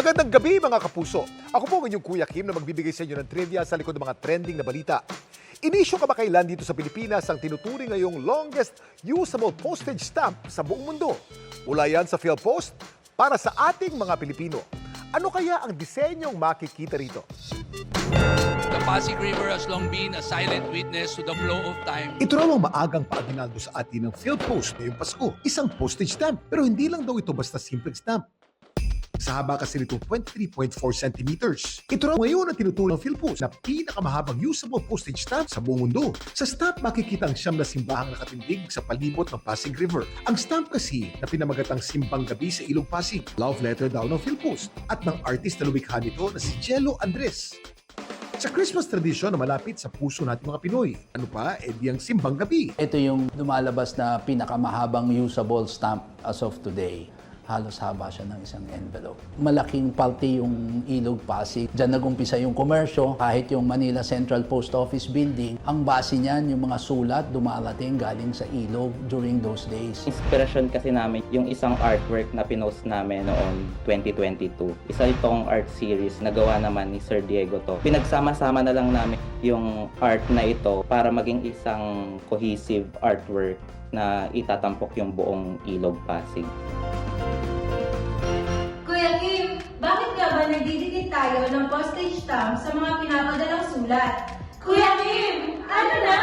Magandang gabi mga kapuso. Ako po ang inyong Kuya Kim na magbibigay sa inyo ng trivia sa likod ng mga trending na balita. Inisyo kamakailan dito sa Pilipinas ang tinuturing ngayong longest usable postage stamp sa buong mundo. Mula yan sa PhilPost para sa ating mga Pilipino. Ano kaya ang disenyong makikita rito? The Pasig River has long been a silent witness to the flow of time. Ito raw ang maagang paaginaldo sa atin ng PhilPost ngayong Pasko. Isang postage stamp. Pero hindi lang daw ito basta simpleng stamp. Sa haba kasi nito 23.4 centimeters. Ito raw ngayon ang tinuturing ng PhilPost na pinakamahabang usable postage stamp sa buong mundo. Sa stamp makikita ang siyam na simbahang nakatindig sa palibot ng Pasig River. Ang stamp kasi na pinamagatang Simbang Gabi sa Ilog Pasig. Love letter daw ng PhilPost at ng artist na lumikha nito na si Jello Andres. Sa Christmas tradition na malapit sa puso natin mga Pinoy. Ano pa? Di ang Simbang Gabi. Ito yung lumalabas na pinakamahabang usable stamp as of today. Halos haba siya ng isang envelope. Malaking parte yung Ilog Pasig. Diyan nag-umpisa yung komersyo. Kahit yung Manila Central Post Office Building, ang base niyan, yung mga sulat, dumarating galing sa Ilog during those days. Inspirasyon kasi namin yung isang artwork na pinost namin noong 2022. Isa itong art series na gawa naman ni Sir Diego to. Pinagsama-sama na lang namin yung art na ito para maging isang cohesive artwork na itatampok yung buong Ilog Pasig. Kuya Kim, bakit nga ba nagdidikit tayo ng postage stamp sa mga pinapadalang sulat? Kuya Kim, ano na?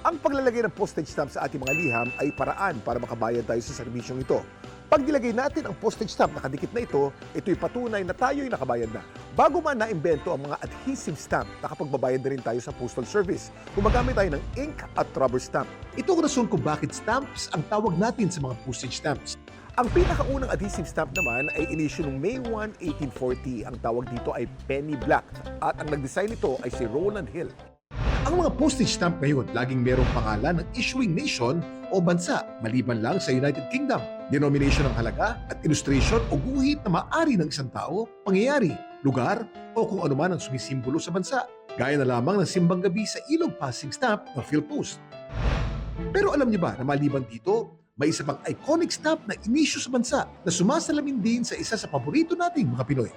Ang paglalagay ng postage stamp sa ating mga liham ay paraan para makabayad tayo sa serbisyong ito. Pag nilagay natin ang postage stamp na kadikit na ito'y patunay na tayo'y nakabayad na. Bago man naimbento ang mga adhesive stamp, nakapagbabayad na rin tayo sa postal service. Gumagamit tayo ng ink at rubber stamp. Ito ang rason kung bakit stamps ang tawag natin sa mga postage stamps. Ang pinakaunang adhesive stamp naman ay inisyu noong May 1, 1840. Ang tawag dito ay penny black at ang nag-design nito ay si Rowland Hill. Ang mga postage stamp ngayon laging merong pangalan ng issuing nation o bansa, maliban lang sa United Kingdom. Denomination ng halaga at illustration o guhit na maaari ng isang tao, pangyayari, lugar o kung ano man ang sumisimbolo sa bansa. Gaya na lamang ng Simbang Gabi sa Ilog Pasig stamp ng PhilPost. Pero alam niyo ba na maliban dito, may isa pang iconic stamp na inisyu sa bansa na sumasalamin din sa isa sa paborito nating mga Pinoy.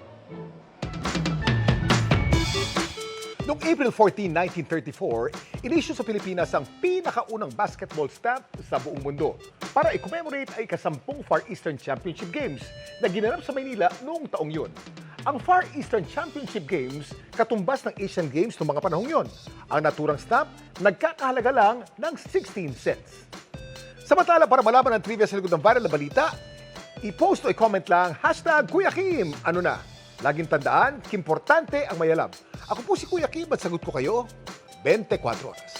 Noong April 14, 1934, inisyu sa Pilipinas ang pinakaunang basketball stamp sa buong mundo para i-commemorate ay kasampung Far Eastern Championship Games na ginanap sa Maynila noong taong yun. Ang Far Eastern Championship Games katumbas ng Asian Games noong mga panahong yun. Ang naturang stamp nagkakahalaga lang ng 16 cents. Samantala, para malaman ang trivia sa likod ng viral na balita, i-post o i-comment lang #Kuya Kim. Ano na? Laging tandaan, importante ang may alam. Ako po si Kuya Kim at sagot ko kayo 24 oras.